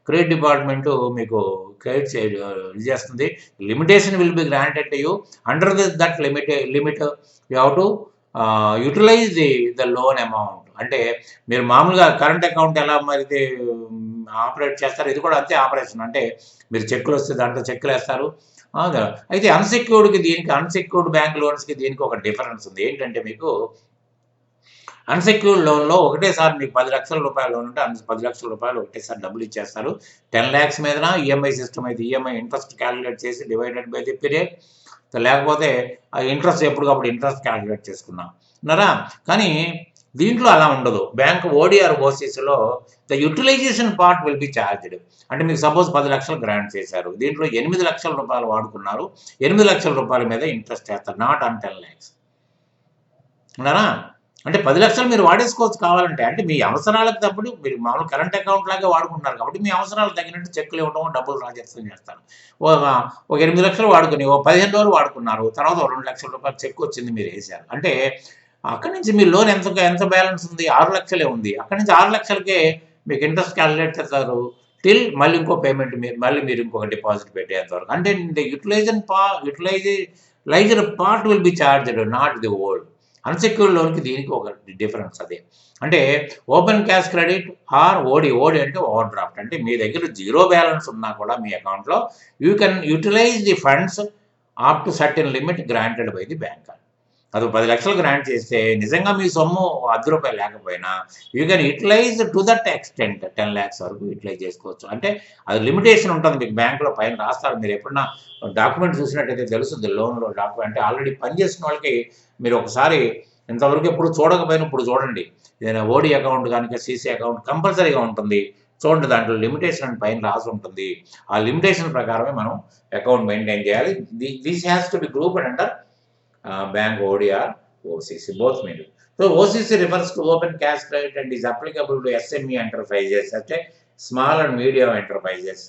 క్రెడిట్ డిపార్ట్మెంట్ మీకు క్రెడిట్ చేస్తుంది. Limitation will be granted to you. Under that limit you have to utilise the loan amount. అంటే మీరు మామూలుగా కరెంట్ అకౌంట్ ఎలా మరి ఆపరేట్ చేస్తారు, ఇది కూడా అంతే ఆపరేషన్. అంటే మీరు చెక్కులు వస్తే దాంట్లో చెక్కులు వేస్తారు. అయితే అన్సెక్యూర్డ్కి దీనికి, అన్సెక్యూర్డ్ బ్యాంక్ లోన్స్కి దీనికి ఒక డిఫరెన్స్ ఉంది. ఏంటంటే మీకు అన్సెక్యూర్డ్ లోన్లో ఒకటేసారి మీకు 10 లక్షల రూపాయలు లోన్ ఉంటే 10 లక్షల రూపాయలు ఒకటేసారి డబ్బులు ఇచ్చేస్తారు. 10 lakhs మీదన ఈఎంఐ సిస్టమ్ అయితే ఈఎంఐ ఇంట్రెస్ట్ క్యాలిక్యులేట్ చేసి డివైడెడ్ బై ది పీరియడ్, లేకపోతే ఆ ఇంట్రెస్ట్ ఎప్పటికప్పుడు ఇంట్రెస్ట్ క్యాలిక్యులేట్ చేసుకున్నారా. కానీ దీంట్లో అలా ఉండదు. బ్యాంక్ ఓడిఆర్ ఓసిసిలో the utilisation part will be charged. అంటే మీకు సపోజ్ 10 లక్షలు గ్రాంట్ చేశారు, దీంట్లో 8 లక్షల రూపాయలు వాడుకున్నారు, 8 లక్షల రూపాయల మీద ఇంట్రెస్ట్ చేస్తారు, నాట్ ఆన్ 10 lakhs. ఉన్నారా? అంటే 10 లక్షలు మీరు వాడేసుకోవచ్చు కావాలంటే. అంటే మీ అవసరాలకు తప్పుడు మీరు మామూలు కరెంట్ అకౌంట్ లాగా వాడుకుంటున్నారు కాబట్టి మీ అవసరాలకు తగినట్టు చెక్కులు ఇవ్వడం, డబ్బులు రాజస్థాన్ చేస్తారు. ఒక 8 లక్షలు వాడుకుని 15 రోజులు వాడుకున్నారు, తర్వాత 2 లక్షల రూపాయలు చెక్ వచ్చింది, మీరు వేశారు. అంటే అక్కడి నుంచి మీ లోన్ ఎంత బ్యాలెన్స్ ఉంది? 6 లక్షలే ఉంది. అక్కడి నుంచి 6 లక్షలకే మీకు ఇంట్రెస్ట్ క్యాలిక్యులేట్ చేస్తారు టిల్ మళ్ళీ ఇంకో పేమెంట్ మీరు ఇంకొక డిపాజిట్ పెట్టేంత వరకు. అంటే utilised part will be charged, not the old. Unsecured లోన్కి దీనికి ఒక డిఫరెన్స్ అదే. అంటే open cash credit or OD అంటే ఓవర్ డ్రాఫ్ట్. అంటే మీ దగ్గర 0 బ్యాలెన్స్ ఉన్నా కూడా మీ అకౌంట్లో you can utilise the funds up to certain limit granted by the banker. అది 10 లక్షలు గ్రాంట్ చేస్తే నిజంగా మీ సొమ్ము రూ. 10 లేకపోయినా you can utilise to that extent 10 lakhs వరకు యుటిలైజ్ చేసుకోవచ్చు. అంటే అది లిమిటేషన్ ఉంటుంది మీకు బ్యాంకులో పైన రాస్తారు. మీరు ఎప్పుడన్నా డాక్యుమెంట్ చూసినట్టయితే తెలుస్తుంది లోన్లో డాక్యుమెంట్ అంటే ఆల్రెడీ పనిచేసిన వాళ్ళకి మీరు ఒకసారి ఇంతవరకు ఎప్పుడు చూడకపోయినా ఇప్పుడు చూడండి. ఏదైనా ఓడి అకౌంట్ కనుక సీసీ అకౌంట్ కంపల్సరీగా ఉంటుంది. చూడండి దాంట్లో లిమిటేషన్ అని పైన రాసి ఉంటుంది. ఆ లిమిటేషన్ ప్రకారమే మనం అకౌంట్ మెయింటైన్ చేయాలి. This has to B grouped under bank ODR, OCC, both mean. So OCC refers to open cash credit and is applicable to SME enterprises such as small and medium enterprises.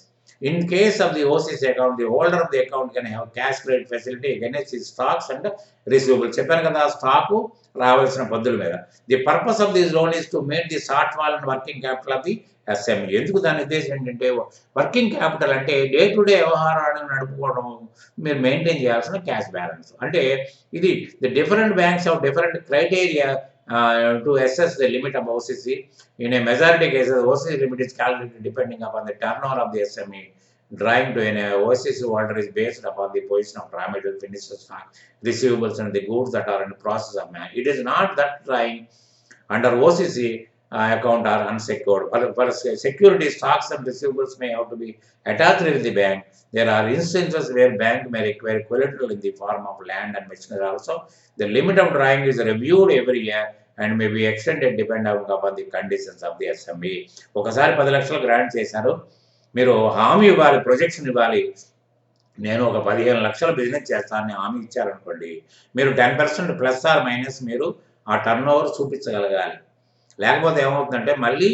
In case of the OCC account, the holder of the account can have cash credit facility against his stocks and receivables. చెప్పాను కదా stock రావాల్సిన పద్దుల మీద. The purpose of this loan is to meet the shortfall and working capital of the SME. ఎందుకు దాని ఉద్దేశం ఏంటంటే working capital అంటే డే టు డే వ్యవహారాలను నడుపుకోవడం మీరు మెయింటైన్ చేయాల్సిన క్యాష్ బ్యాలెన్స్. అంటే ఇది the different banks of different criteria to assess the limit of OCC. In a majority cases OCC limit is calculated depending upon the turn over of the SME. Drawing to an OCC holder is based upon the position of raw material, finished stock, receivables and the goods that are in the process of management. It is not that drawing under OCC account are unsecured. For security, stocks and receivables may have to be attached with the bank. There are instances where bank may require collateral in the form of land and machinery also. The limit of drawing is reviewed every year and may be extended depending upon the conditions of the SME. ఒకసారి 10 లక్షలు grant చేశారు, మీరు హామీ ఇవ్వాలి, projection ఇవ్వాలి. నేను ఒక 15 లక్షల బిజినెస్ చేస్తానని హామీ ఇచ్చారనుకోండి, మీరు 10% ప్లస్ ఆర్ మైనస్ మీరు ఆ టర్న్ ఓవర్ చూపించగలగాలి. లేకపోతే ఏమవుతుందంటే మళ్ళీ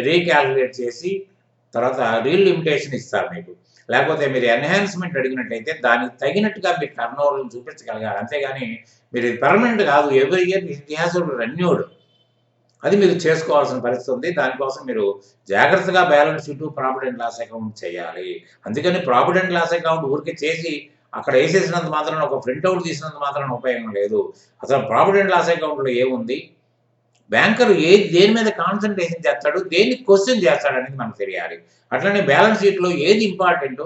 రీక్యాలిక్యులేట్ చేసి తర్వాత రీలిమిటేషన్ ఇస్తారు మీకు. లేకపోతే మీరు ఎన్హాన్స్మెంట్ అడిగినట్టయితే దానికి తగినట్టుగా మీరు టర్న్ ఓవర్లను చూపించగలగాలి. అంతేగాని మీరు ఇది పర్మనెంట్ కాదు, every year it has to be renewed. అది మీరు చేసుకోవాల్సిన పరిస్థితి ఉంది. దానికోసం మీరు జాగ్రత్తగా balance sheet, profit and loss account చేయాలి. అందుకని ప్రాఫిట్ అండ్ లాస్ అకౌంట్ ఊరికే చేసి అక్కడ వేసేసినంత మాత్రం ఒక ప్రింట్అవుట్ తీసినంత మాత్రం ఉపయోగం లేదు. అసలు ప్రాఫిట్ అండ్ లాస్ అకౌంట్లో ఏముంది, బ్యాంకర్ దేని మీద కాన్సన్ట్రేషన్ చేస్తాడు, దేన్ని క్వశ్చన్ చేస్తాడు అనేది మనకు తెలియాలి. అట్లనే బ్యాలెన్స్ షీట్లో ఏది ఇంపార్టెంట్,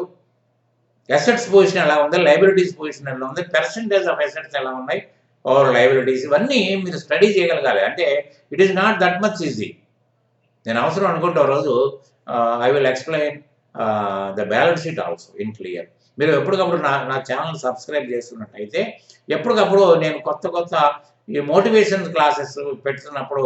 అసెట్స్ పొజిషన్ ఎలా ఉంది, లైబిలిటీస్ పొజిషన్ ఎలా ఉంది, పర్సెంటేజ్ ఆఫ్ అసెట్స్ ఎలా ఉన్నాయి, ఓవర్ లైబిలిటీస్, ఇవన్నీ మీరు స్టడీ చేయగలగాలి. అంటే it is not that much easy. నేను అవసరం అనుకుంటే రోజు I will explain the balance sheet also in clear. మీరు ఎప్పటికప్పుడు నా ఛానల్ సబ్స్క్రైబ్ చేస్తున్నట్టయితే ఎప్పటికప్పుడు నేను కొత్త ఈ మోటివేషన్ క్లాసెస్ పెడుతున్నప్పుడు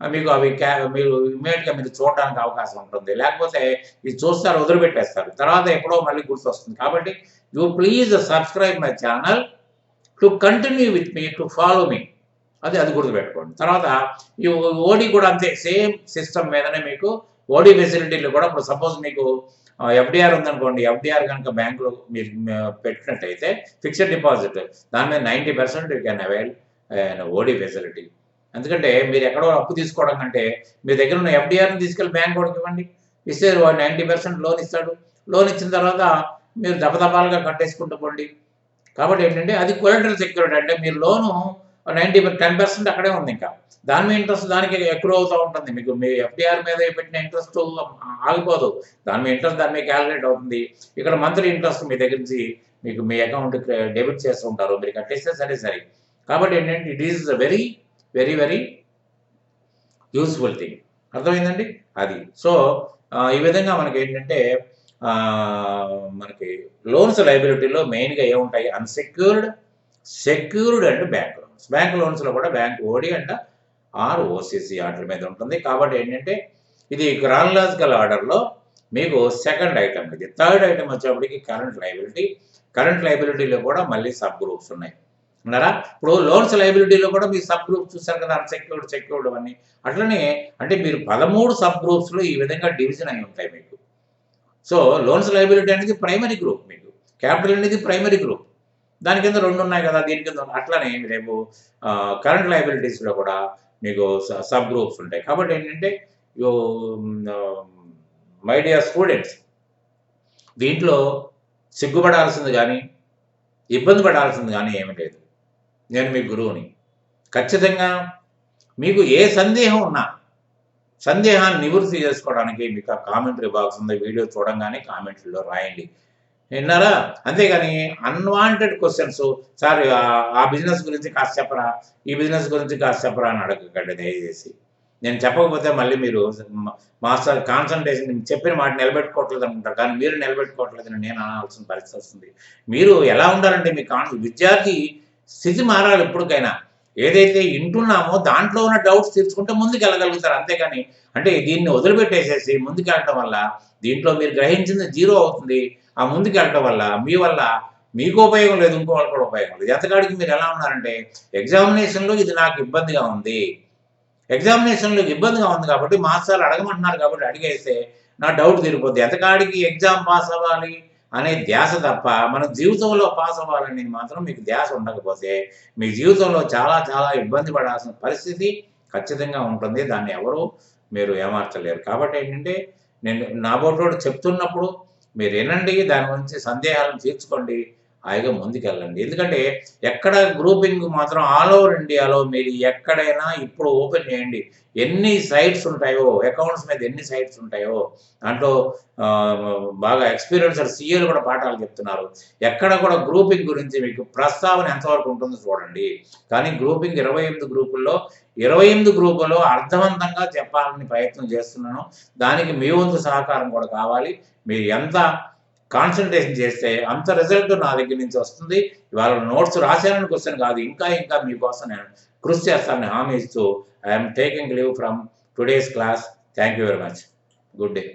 మీకు అవి మీరు ఇమ్మీడియట్గా మీరు చూడడానికి అవకాశం ఉంటుంది. లేకపోతే ఇది చూస్తారు, వదిలిపెట్టేస్తారు, తర్వాత ఎప్పుడో మళ్ళీ గుర్తొస్తుంది. కాబట్టి you please subscribe my channel to continue with me, to follow me. అది గుర్తుపెట్టుకోండి. తర్వాత ఈ ఓడి కూడా అంతే, సేమ్ సిస్టమ్ మీదనే మీకు ఓడి ఫెసిలిటీలు కూడా. ఇప్పుడు సపోజ్ మీకు FDR ఉందనుకోండి, FDR కనుక బ్యాంకులో మీరు పెట్టినట్టయితే ఫిక్స్డ్ డిపాజిట్ దాని మీద 90% you can avail OD facility. ఎందుకంటే మీరు ఎక్కడో అప్పు తీసుకోవడం కంటే మీ దగ్గర ఉన్న FDRని తీసుకెళ్ళి బ్యాంక్ వాడికి ఇవ్వండి, ఇస్తే వాడు 90% లోన్ ఇస్తాడు. లోన్ ఇచ్చిన తర్వాత మీరు దపదపాలుగా కట్టేసుకుంటూ పోండి. కాబట్టి ఏంటంటే అది కొలెటరల్ సెక్యూరిటీ. అంటే మీరు లోను 10% అక్కడే ఉంది, ఇంకా దాని మీద ఇంట్రెస్ట్ దానికి ఎక్కువ అవుతూ ఉంటుంది. మీకు మీ FDR మీద పెట్టిన ఇంట్రెస్ట్ ఆగిపోదు, దాని మీద ఇంట్రెస్ట్ దాని మీద క్యాలిక్యులేట్ అవుతుంది. ఇక్కడ మంత్లీ ఇంట్రెస్ట్ మీ దగ్గర నుంచి మీకు మీ అకౌంట్కి డెబిట్ చేస్తూ ఉంటారు, మీరు కట్టేస్తే సరే. కాబట్టి ఏంటంటే it is very very very useful thing. అర్థమైందండి అది. సో ఈ విధంగా మనకి ఏంటంటే మనకి లోన్స్ లైబిలిటీలో మెయిన్గా ఏముంటాయి, unsecured, secured and bank loans. Bank లోన్స్లో కూడా bank OD and OCC order మీద ఉంటుంది. కాబట్టి ఏంటంటే ఇది క్రానలాజికల్ ఆర్డర్లో మీకు సెకండ్ ఐటమ్. ఇది థర్డ్ ఐటమ్ వచ్చేప్పటికి కరెంట్ లైబిలిటీలో కూడా మళ్ళీ సబ్ గ్రూప్స్ ఉన్నాయి ఉన్నారా. ఇప్పుడు లోన్స్ లైబిలిటీలో కూడా మీరు సబ్ గ్రూప్స్ చూసారు కదా, అన్సెక్యూర్డ్, సెక్యూర్డ్ అన్నీ. అట్లనే అంటే మీరు 13 సబ్ గ్రూప్స్లో ఈ విధంగా డివిజన్ అయి ఉంటాయి మీకు. సో లోన్స్ లైబిలిటీ అనేది ప్రైమరీ గ్రూప్, మీకు క్యాపిటల్ అనేది ప్రైమరీ గ్రూప్, దాని కింద 2 ఉన్నాయి కదా, దీని కింద. అట్లనే రేపు కరెంట్ లైబిలిటీస్లో కూడా మీకు సబ్ గ్రూప్స్ ఉంటాయి. కాబట్టి ఏంటంటే మై డియర్ స్టూడెంట్స్, దీంట్లో సిగ్గుపడాల్సింది కానీ ఇబ్బంది పడాల్సింది కానీ ఏమీ లేదు. నేను మీ గురువుని. ఖచ్చితంగా మీకు ఏ సందేహం ఉన్నా సందేహాన్ని నివృత్తి చేసుకోవడానికి మీకు ఆ కామెంటరీ బాక్స్ ఉంది, వీడియో చూడంగానే కామెంట్రీలో రాయండి. విన్నారా? అంతేగాని అన్‌వాంటెడ్ క్వెషన్స్ సార్ ఆ బిజినెస్ గురించి కాస్త చెప్పరా? ఈ బిజినెస్ గురించి కాస్త చెప్పరా? అని అడగకండి దయచేసి. నేను చెప్పకపోతే మళ్ళీ మీరు మాస్టర్ కాన్సంట్రేషన్ చెప్పిన మాట నిలబెట్టుకోవట్లేదు అనుకుంటారు. కానీ మీరు నిలబెట్టుకోవట్లేదని నేను అనాల్సిన పరిస్థితి వస్తుంది. మీరు ఎలా ఉండాలంటే మీ విద్యార్థి స్థితి మారాలి ఎప్పటికైనా. ఏదైతే వింటున్నామో దాంట్లో ఉన్న డౌట్స్ తీర్చుకుంటే ముందుకెళ్ళగలుగుతారు. అంతేగాని అంటే దీన్ని వదిలిపెట్టేసేసి ముందుకెళ్ళటం వల్ల దీంట్లో మీరు గ్రహించింది జీరో అవుతుంది. ఆ ముందుకెళ్ళటం వల్ల మీ వల్ల మీకు ఉపయోగం లేదు. ఇంకో వాళ్ళకి కూడా ఉపయోగం లేదు. ఎంతకాడికి మీరు ఎలా ఉన్నారంటే ఎగ్జామినేషన్‌లో ఇది నాకు ఇబ్బందిగా ఉంది. ఎగ్జామినేషన్‌లో ఇబ్బందిగా ఉంది కాబట్టి మాస్టారు అడగమంటున్నారు కాబట్టి అడిగేస్తే నా డౌట్ తీరిపోద్ది. ఎంతకాడికి ఎగ్జామ్ పాస్ అవ్వాలి అనే ధ్యాస తప్ప మన జీవితంలో పాస్ అవ్వాలనేది మాత్రం మీకు ధ్యాస ఉండకపోతే మీ జీవితంలో చాలా చాలా ఇబ్బంది పడాల్సిన పరిస్థితి ఖచ్చితంగా ఉంటుంది. దాన్ని ఎవరు మీరు ఏమార్చలేరు. కాబట్టి ఏంటంటే నేను నాబోటోడు చెప్తున్నప్పుడు మీరు వినండి. దాని గురించి సందేహాలను తీర్చుకోండి. హాయిగా ముందుకెళ్ళండి. ఎందుకంటే ఎక్కడ గ్రూపింగ్ మాత్రం ఆల్ ఓవర్ ఇండియాలో మీరు ఎక్కడైనా ఇప్పుడు ఓపెన్ చేయండి. ఎన్ని సైట్స్ ఉంటాయో, అకౌంట్స్ మీద ఎన్ని సైట్స్ ఉంటాయో, దాంట్లో బాగా ఎక్స్‌పీరియన్స్డ్ సీఏలు కూడా పాఠాలు చెప్తున్నారు. ఎక్కడ కూడా గ్రూపింగ్ గురించి మీకు ప్రస్తావన ఎంతవరకు ఉంటుందో చూడండి. కానీ గ్రూపింగ్ 28 గ్రూపుల్లో 28 గ్రూపుల్లో అర్థవంతంగా చెప్పాలని ప్రయత్నం చేస్తున్నాను. దానికి మీ వంతు సహకారం కూడా కావాలి. మీరు ఎంత కాన్సంట్రేషన్ చేస్తే అంత రిజల్ట్ నా దగ్గర నుంచి వస్తుంది. ఇవాళ నోట్స్ రాశానని క్వెషన్ కాదు. ఇంకా ఇంకా మీకోసం నేను కృషి చేస్తానని హామీ ఇస్తూ I am taking leave from today's class. Thank you very much. Good day.